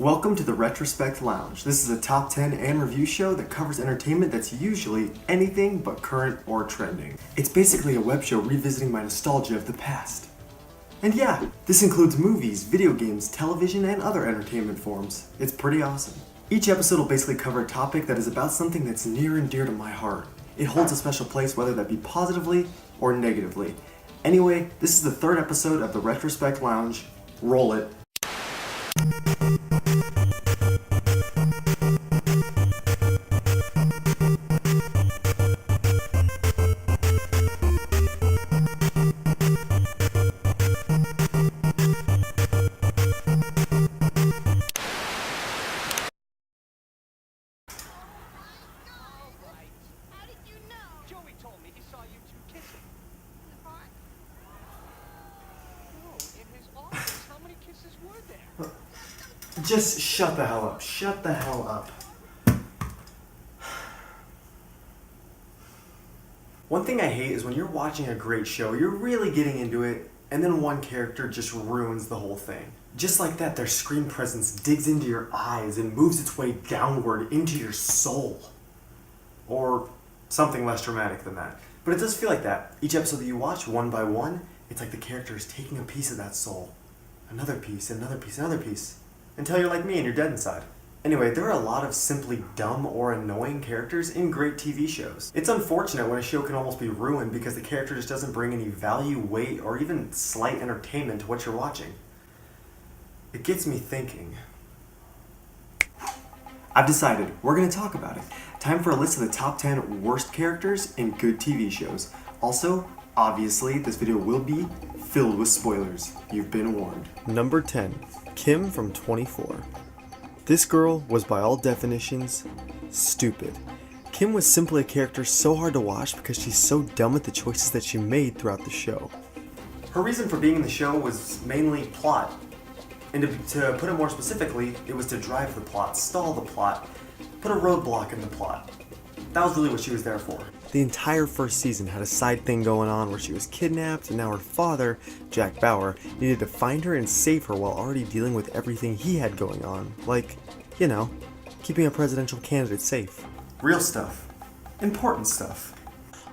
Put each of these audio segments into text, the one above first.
Welcome to the Retrospect Lounge. This is a top 10 and review show that covers entertainment that's usually anything but current or trending. It's basically a web show revisiting my nostalgia of the past. And yeah, this includes movies, video games, television, and other entertainment forms. It's pretty awesome. Each episode will basically cover a topic that is about something that's near and dear to my heart. It holds a special place whether that be positively or negatively. Anyway, this is the third episode of the Retrospect Lounge. Roll it. Just shut the hell up. Shut the hell up. One thing I hate is when you're watching a great show, you're really getting into it, and then one character just ruins the whole thing. Just like that, their screen presence digs into your eyes and moves its way downward into your soul. Or something less dramatic than that. But it does feel like that. Each episode that you watch, one by one, it's like the character is taking a piece of that soul. Another piece, another piece, another piece. Until you're like me and you're dead inside. Anyway, there are a lot of simply dumb or annoying characters in great TV shows. It's unfortunate when a show can almost be ruined because the character just doesn't bring any value, weight, or even slight entertainment to what you're watching. It gets me thinking. I've decided, we're going to talk about it. Time for a list of the top 10 worst characters in good TV shows. Also, obviously, this video will be filled with spoilers. You've been warned. Number 10. Kim from 24. This girl was by all definitions stupid. Kim was simply a character so hard to watch because she's so dumb with the choices that she made throughout the show. Her reason for being in the show was mainly plot. And to put it more specifically, it was to drive the plot, stall the plot, put a roadblock in the plot. That was really what she was there for. The entire first season had a side thing going on where she was kidnapped and now her father, Jack Bauer, needed to find her and save her while already dealing with everything he had going on. Like, you know, keeping a presidential candidate safe. Real stuff. Important stuff.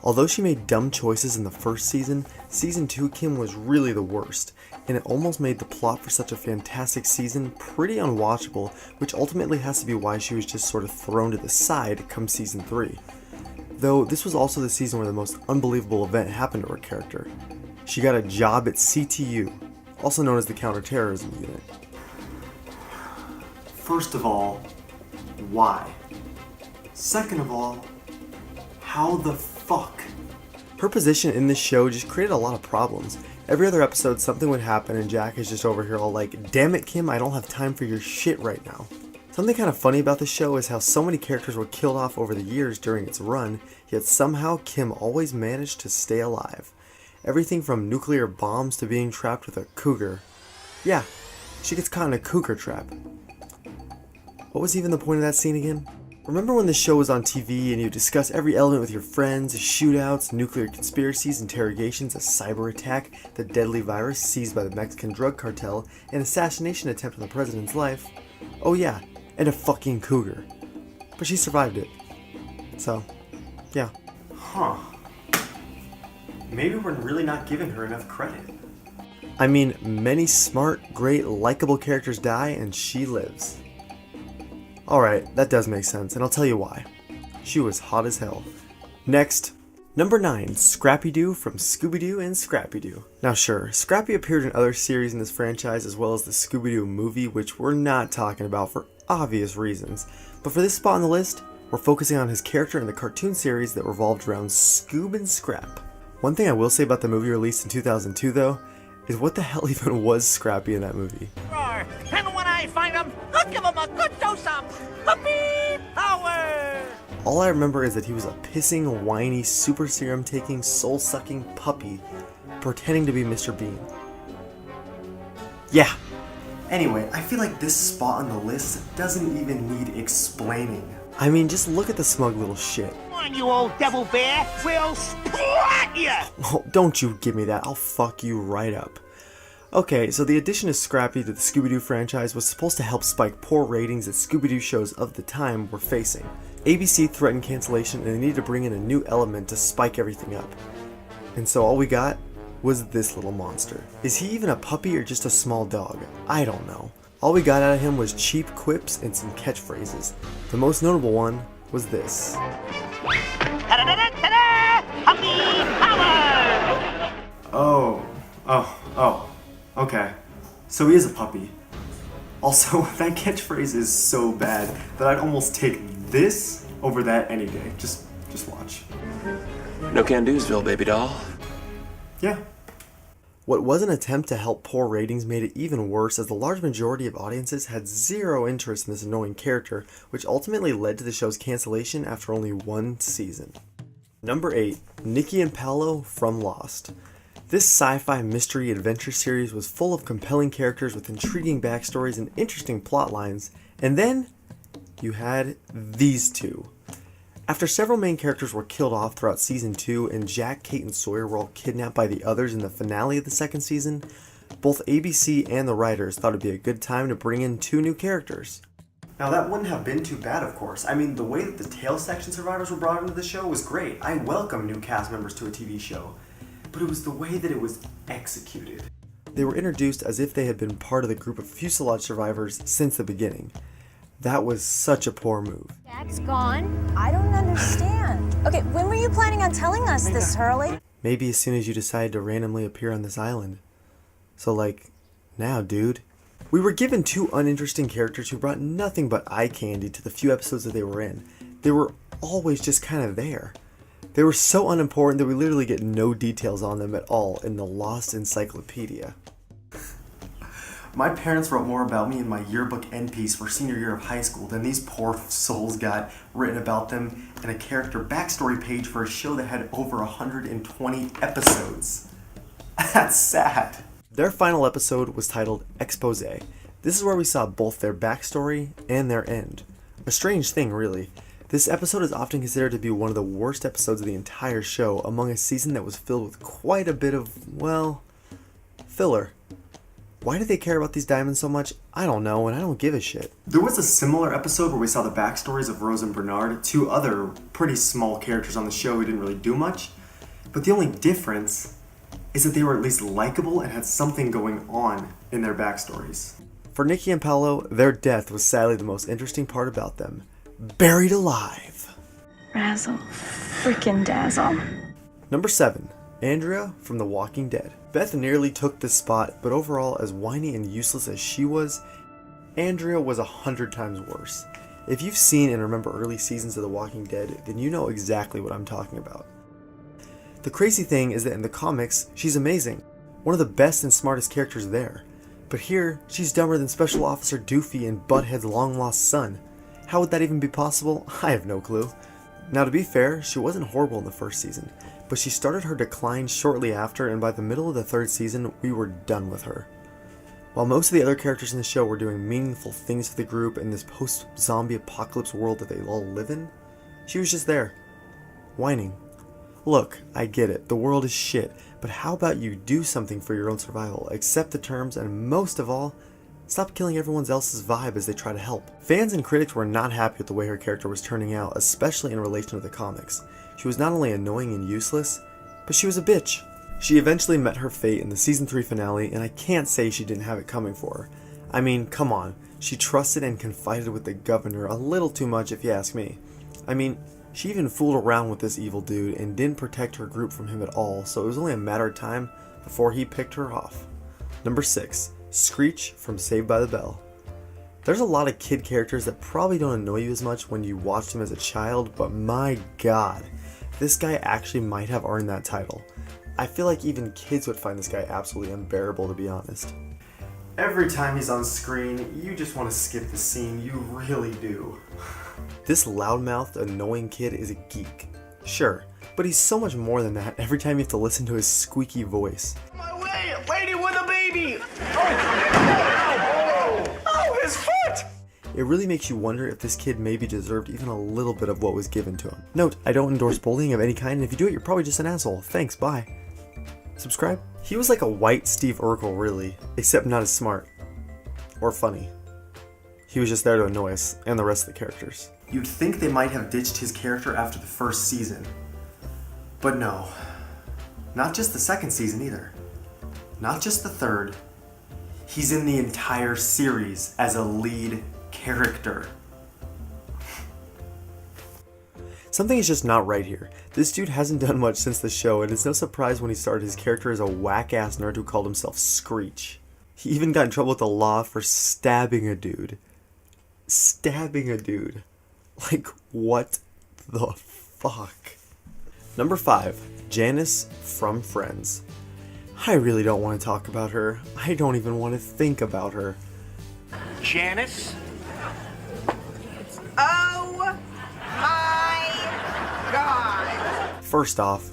Although she made dumb choices in the first season, season 2 Kim was really the worst, and it almost made the plot for such a fantastic season pretty unwatchable, which ultimately has to be why she was just sort of thrown to the side come season 3. Though this was also the season where the most unbelievable event happened to her character. She got a job at CTU, also known as the Counterterrorism Unit. First of all, why? Second of all, how the fuck? Her position in this show just created a lot of problems. Every other episode something would happen and Jack is just over here all like, "Damn it Kim, I don't have time for your shit right now." Something kind of funny about the show is how so many characters were killed off over the years during its run, yet somehow Kim always managed to stay alive. Everything from nuclear bombs to being trapped with a cougar. Yeah, she gets caught in a cougar trap. What was even the point of that scene again? Remember when the show was on TV and you discuss every element with your friends, shootouts, nuclear conspiracies, interrogations, a cyber attack, the deadly virus seized by the Mexican drug cartel, an assassination attempt on the president's life? Oh yeah, and a fucking cougar. But she survived it. So, yeah. Huh. Maybe we're really not giving her enough credit. I mean, many smart, great, likable characters die and she lives. Alright, that does make sense, and I'll tell you why. She was hot as hell. Next, number 9, ScrappyDoo from ScoobyDoo and ScrappyDoo. Now sure, Scrappy appeared in other series in this franchise as well as the ScoobyDoo movie, which we're not talking about for obvious reasons. But for this spot on the list, we're focusing on his character in the cartoon series that revolved around Scoob and Scrap. One thing I will say about the movie released in 2002 though, is what the hell even was Scrappy in that movie? Roar. And when I find him, I'll give him a good dose of puppy power! All I remember is that he was a pissing, whiny, super serum taking, soul sucking puppy pretending to be Mr. Bean. Yeah. Anyway, I feel like this spot on the list doesn't even need explaining. I mean, just look at the smug little shit. Come on, you old devil bear! We'll splat ya! Oh, don't you give me that. I'll fuck you right up. Okay, so the addition of Scrappy to the ScoobyDoo franchise was supposed to help spike poor ratings that ScoobyDoo shows of the time were facing. ABC threatened cancellation and they needed to bring in a new element to spike everything up. And so all we got was this little monster. Is he even a puppy or just a small dog? I don't know. All we got out of him was cheap quips and some catchphrases. The most notable one was this. Puppy power! Oh, okay. So he is a puppy. Also, that catchphrase is so bad that I'd almost take this over that any day. Just watch. No can do'sville, baby doll. Yeah. What was an attempt to help poor ratings made it even worse, as the large majority of audiences had zero interest in this annoying character, which ultimately led to the show's cancellation after only one season. Number 8. Nikki and Paulo from Lost. This sci-fi mystery adventure series was full of compelling characters with intriguing backstories and interesting plot lines, and then you had these two. After several main characters were killed off throughout season 2 and Jack, Kate, and Sawyer were all kidnapped by the others in the finale of the second season, both ABC and the writers thought it'd be a good time to bring in 2 new characters. Now that wouldn't have been too bad, of course. I mean, the way that the tail section survivors were brought into the show was great. I welcome new cast members to a TV show. But it was the way that it was executed. They were introduced as if they had been part of the group of fuselage survivors since the beginning. That was such a poor move. Jack's gone? I don't understand. Okay, when were you planning on telling us this, Hurley? Maybe as soon as you decide to randomly appear on this island. So like, now dude. We were given 2 uninteresting characters who brought nothing but eye candy to the few episodes that they were in. They were always just kind of there. They were so unimportant that we literally get no details on them at all in the Lost Encyclopedia. My parents wrote more about me in my yearbook end piece for senior year of high school than these poor souls got written about them in a character backstory page for a show that had over 120 episodes. That's sad. Their final episode was titled Expose. This is where we saw both their backstory and their end. A strange thing, really. This episode is often considered to be one of the worst episodes of the entire show, among a season that was filled with quite a bit of, well, filler. Why do they care about these diamonds so much? I don't know, and I don't give a shit. There was a similar episode where we saw the backstories of Rose and Bernard, 2 other pretty small characters on the show who didn't really do much, but the only difference is that they were at least likable and had something going on in their backstories. For Nikki and Paulo, their death was sadly the most interesting part about them. Buried alive. Razzle. Frickin' dazzle. Number 7. Andrea from The Walking Dead. Beth nearly took this spot, but overall, as whiny and useless as she was, Andrea was 100 times worse. If you've seen and remember early seasons of The Walking Dead, then you know exactly what I'm talking about. The crazy thing is that in the comics, she's amazing. One of the best and smartest characters there. But here, she's dumber than Special Officer Doofy and Butthead's long-lost son. How would that even be possible? I have no clue. Now to be fair, she wasn't horrible in the first season, but she started her decline shortly after, and by the middle of the 3rd season, we were done with her. While most of the other characters in the show were doing meaningful things for the group in this post-zombie apocalypse world that they all live in, she was just there, whining. Look, I get it, the world is shit, but how about you do something for your own survival, accept the terms, and most of all, stop killing everyone else's vibe as they try to help. Fans and critics were not happy with the way her character was turning out, especially in relation to the comics. She was not only annoying and useless, but she was a bitch. She eventually met her fate in the season 3 finale, and I can't say she didn't have it coming for her. I mean, come on, she trusted and confided with the governor a little too much if you ask me. I mean, she even fooled around with this evil dude and didn't protect her group from him at all, so it was only a matter of time before he picked her off. Number 6. Screech from Saved by the Bell. There's a lot of kid characters that probably don't annoy you as much when you watched them as a child, but my god, this guy actually might have earned that title. I feel like even kids would find this guy absolutely unbearable, to be honest. Every time he's on screen, you just want to skip the scene, you really do. This loudmouthed, annoying kid is a geek. Sure, but he's so much more than that every time you have to listen to his squeaky voice. My way, lady with a baby! Oh, his foot! It really makes you wonder if this kid maybe deserved even a little bit of what was given to him. Note, I don't endorse bullying of any kind, and if you do it, you're probably just an asshole. Thanks, bye. Subscribe? He was like a white Steve Urkel, really, except not as smart. Or funny. He was just there to annoy us, and the rest of the characters. You'd think they might have ditched his character after the first season. But no. Not just the second season either. Not just the third. He's in the entire series as a lead character. Something is just not right here. This dude hasn't done much since the show, and it's no surprise when he started his character as a whack-ass nerd who called himself Screech. He even got in trouble with the law for stabbing a dude. Stabbing a dude. Like, what the fuck? Number 5. Janice from Friends. I really don't want to talk about her. I don't even want to think about her. Janice? Oh my God! First off,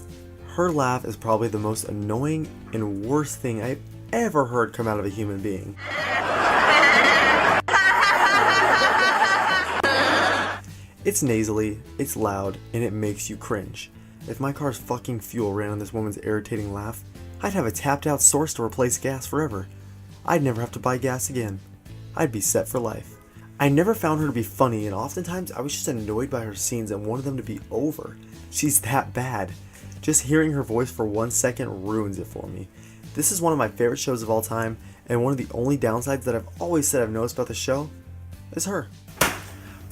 her laugh is probably the most annoying and worst thing I've ever heard come out of a human being. It's nasally, it's loud, and it makes you cringe. If my car's fucking fuel ran on this woman's irritating laugh, I'd have a tapped out source to replace gas forever. I'd never have to buy gas again. I'd be set for life. I never found her to be funny, and oftentimes I was just annoyed by her scenes and wanted them to be over. She's that bad. Just hearing her voice for 1 second ruins it for me. This is one of my favorite shows of all time, and one of the only downsides that I've always said I've noticed about the show is her.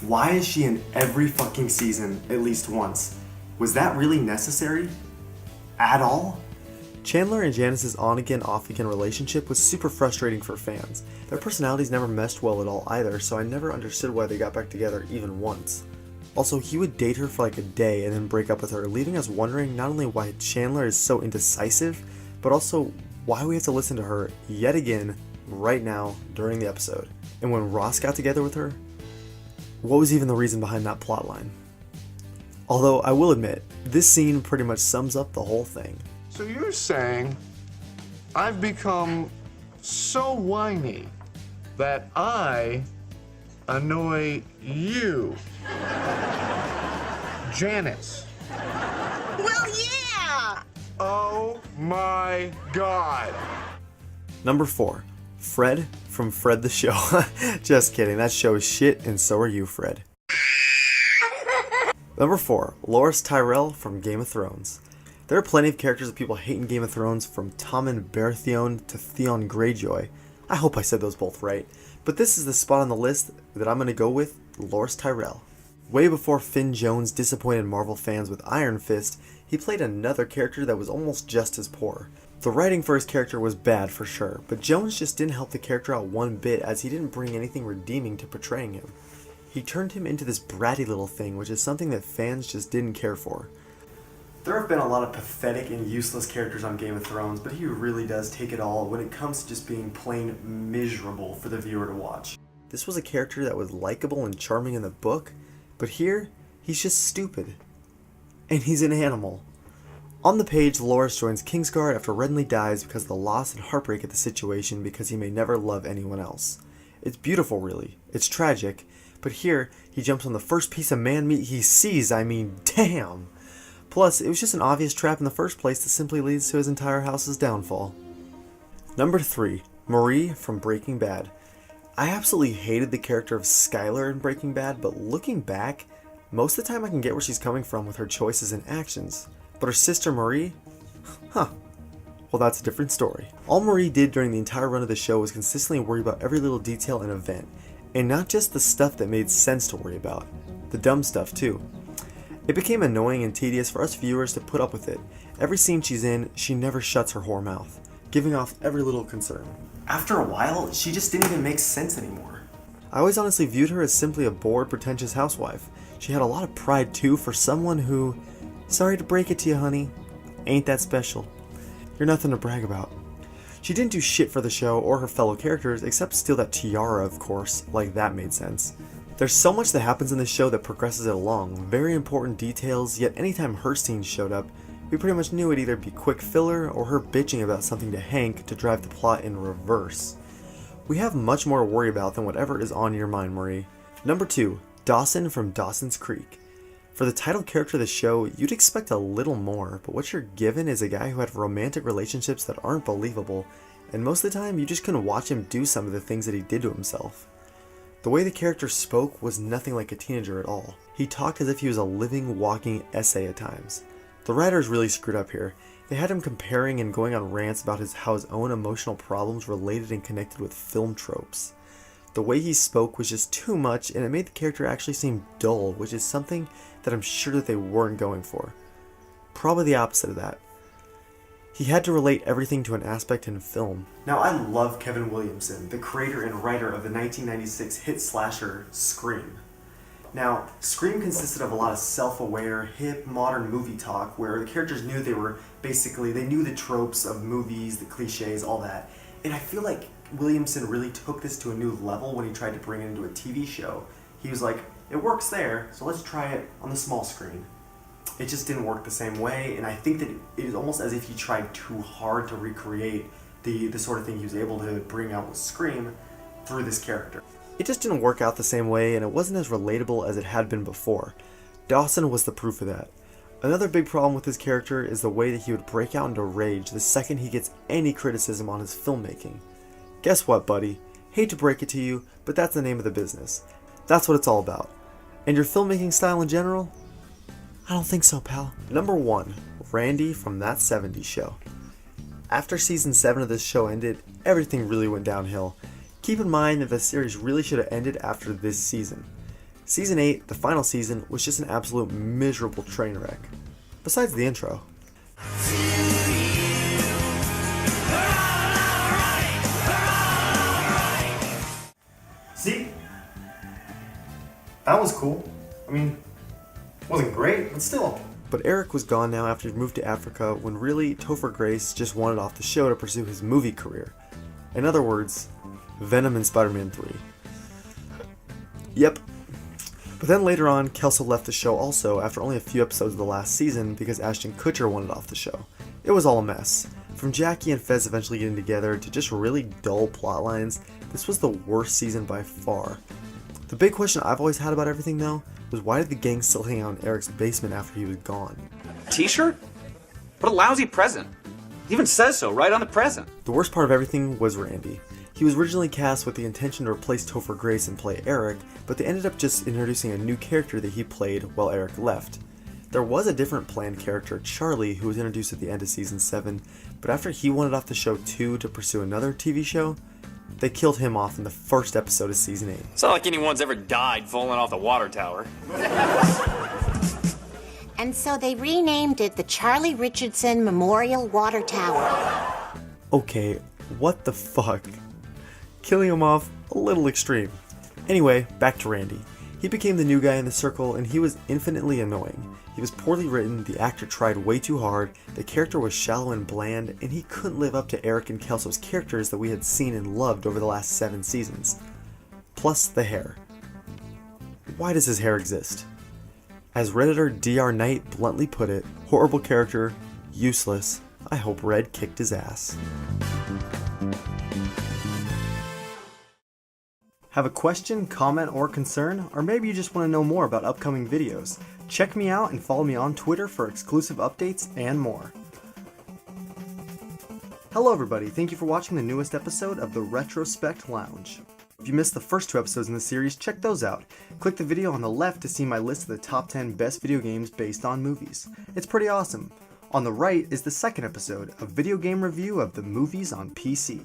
Why is she in every fucking season at least once? Was that really necessary? At all? Chandler and Janice's on-again, off-again relationship was super frustrating for fans. Their personalities never meshed well at all either, so I never understood why they got back together even once. Also, he would date her for like a day and then break up with her, leaving us wondering not only why Chandler is so indecisive, but also why we have to listen to her yet again right now during the episode. And when Ross got together with her, what was even the reason behind that plotline? Although, I will admit, this scene pretty much sums up the whole thing. So you're saying I've become so whiny that I annoy you, Janice? Well, yeah! Oh my God. Number 4. Fred from Fred the Show. Just kidding, that show is shit and so are you, Fred. Number 4. Loras Tyrell from Game of Thrones. There are plenty of characters that people hate in Game of Thrones, from Tommen Baratheon to Theon Greyjoy. I hope I said those both right, but this is the spot on the list that I'm going to go with Loras Tyrell. Way before Finn Jones disappointed Marvel fans with Iron Fist, he played another character that was almost just as poor. The writing for his character was bad for sure, but Jones just didn't help the character out one bit, as he didn't bring anything redeeming to portraying him. He turned him into this bratty little thing, which is something that fans just didn't care for. There have been a lot of pathetic and useless characters on Game of Thrones, but he really does take it all when it comes to just being plain miserable for the viewer to watch. This was a character that was likable and charming in the book, but here, he's just stupid. And he's an animal. On the page, Loras joins Kingsguard after Renly dies because of the loss and heartbreak at the situation, because he may never love anyone else. It's beautiful, really. It's tragic, but here, he jumps on the first piece of man meat he sees. I mean, damn! Plus, it was just an obvious trap in the first place that simply leads to his entire house's downfall. Number 3. Marie from Breaking Bad. I absolutely hated the character of Skylar in Breaking Bad, but looking back, most of the time I can get where she's coming from with her choices and actions. But her sister Marie? Huh. Well, that's a different story. All Marie did during the entire run of the show was consistently worry about every little detail and event, and not just the stuff that made sense to worry about. The dumb stuff, too. It became annoying and tedious for us viewers to put up with it. Every scene she's in, she never shuts her whore mouth, giving off every little concern. After a while, she just didn't even make sense anymore. I always honestly viewed her as simply a bored, pretentious housewife. She had a lot of pride too, for someone who, sorry to break it to you honey, ain't that special. You're nothing to brag about. She didn't do shit for the show or her fellow characters, except steal that tiara, of course, like that made sense. There's so much that happens in this show that progresses it along, very important details, yet anytime her scenes showed up, we pretty much knew it'd either be quick filler or her bitching about something to Hank to drive the plot in reverse. We have much more to worry about than whatever is on your mind, Marie. Number 2. Dawson from Dawsons Creek. For the title character of the show, you'd expect a little more, but what you're given is a guy who had romantic relationships that aren't believable, and most of the time you just couldn't watch him do some of the things that he did to himself. The way the character spoke was nothing like a teenager at all. He talked as if he was a living, walking essay at times. The writers really screwed up here. They had him comparing and going on rants about how his own emotional problems related and connected with film tropes. The way he spoke was just too much, and it made the character actually seem dull, which is something that I'm sure that they weren't going for. Probably the opposite of that. He had to relate everything to an aspect in film. Now, I love Kevin Williamson, the creator and writer of the 1996 hit slasher Scream. Now, Scream consisted of a lot of self-aware, hip, modern movie talk where the characters knew they knew the tropes of movies, the cliches, all that. And I feel like Williamson really took this to a new level when he tried to bring it into a TV show. He was like, it works there, so let's try it on the small screen. It just didn't work the same way, and I think that it is almost as if he tried too hard to recreate the sort of thing he was able to bring out with Scream through this character. It just didn't work out the same way, and it wasn't as relatable as it had been before. Dawson was the proof of that. Another big problem with his character is the way that he would break out into rage the second he gets any criticism on his filmmaking. Guess what, buddy? Hate to break it to you, but that's the name of the business. That's what it's all about. And your filmmaking style in general? I don't think so, pal. Number 1, Randy from That 70s Show. After season 7 of this show ended, everything really went downhill. Keep in mind that the series really should have ended after this season. Season 8, the final season, was just an absolute miserable train wreck. Besides the intro. See? That was cool. I mean, wasn't great, but still. But Eric was gone now after he moved to Africa when really Topher Grace just wanted off the show to pursue his movie career. In other words, Venom and Spider-Man 3. Yep. But then later on, Kelso left the show also after only a few episodes of the last season because Ashton Kutcher wanted off the show. It was all a mess. From Jackie and Fez eventually getting together to just really dull plot lines, this was the worst season by far. The big question I've always had about everything though was why did the gang still hang out in Eric's basement after he was gone? T-shirt? What a lousy present. It even says so right on the present. The worst part of everything was Randy. He was originally cast with the intention to replace Topher Grace and play Eric, but they ended up just introducing a new character that he played while Eric left. There was a different planned character, Charlie, who was introduced at the end of season 7, but after he wanted off the show too to pursue another TV show, they killed him off in the first episode of season 8. It's not like anyone's ever died falling off the water tower. And so they renamed it the Charlie Richardson Memorial Water Tower. Okay, what the fuck? Killing him off a little extreme. Anyway, back to Randy. He became the new guy in the circle and he was infinitely annoying. He was poorly written, the actor tried way too hard, the character was shallow and bland, and he couldn't live up to Eric and Kelso's characters that we had seen and loved over the last 7 seasons. Plus the hair. Why does his hair exist? As Redditor Dr. Knight bluntly put it, horrible character, useless, I hope Red kicked his ass. Have a question, comment, or concern? Or maybe you just want to know more about upcoming videos? Check me out and follow me on Twitter for exclusive updates and more. Hello everybody, thank you for watching the newest episode of the Retrospect Lounge. If you missed the first 2 episodes in the series, check those out. Click the video on the left to see my list of the top 10 best video games based on movies. It's pretty awesome. On the right is the second episode, a video game review of the movies on PC.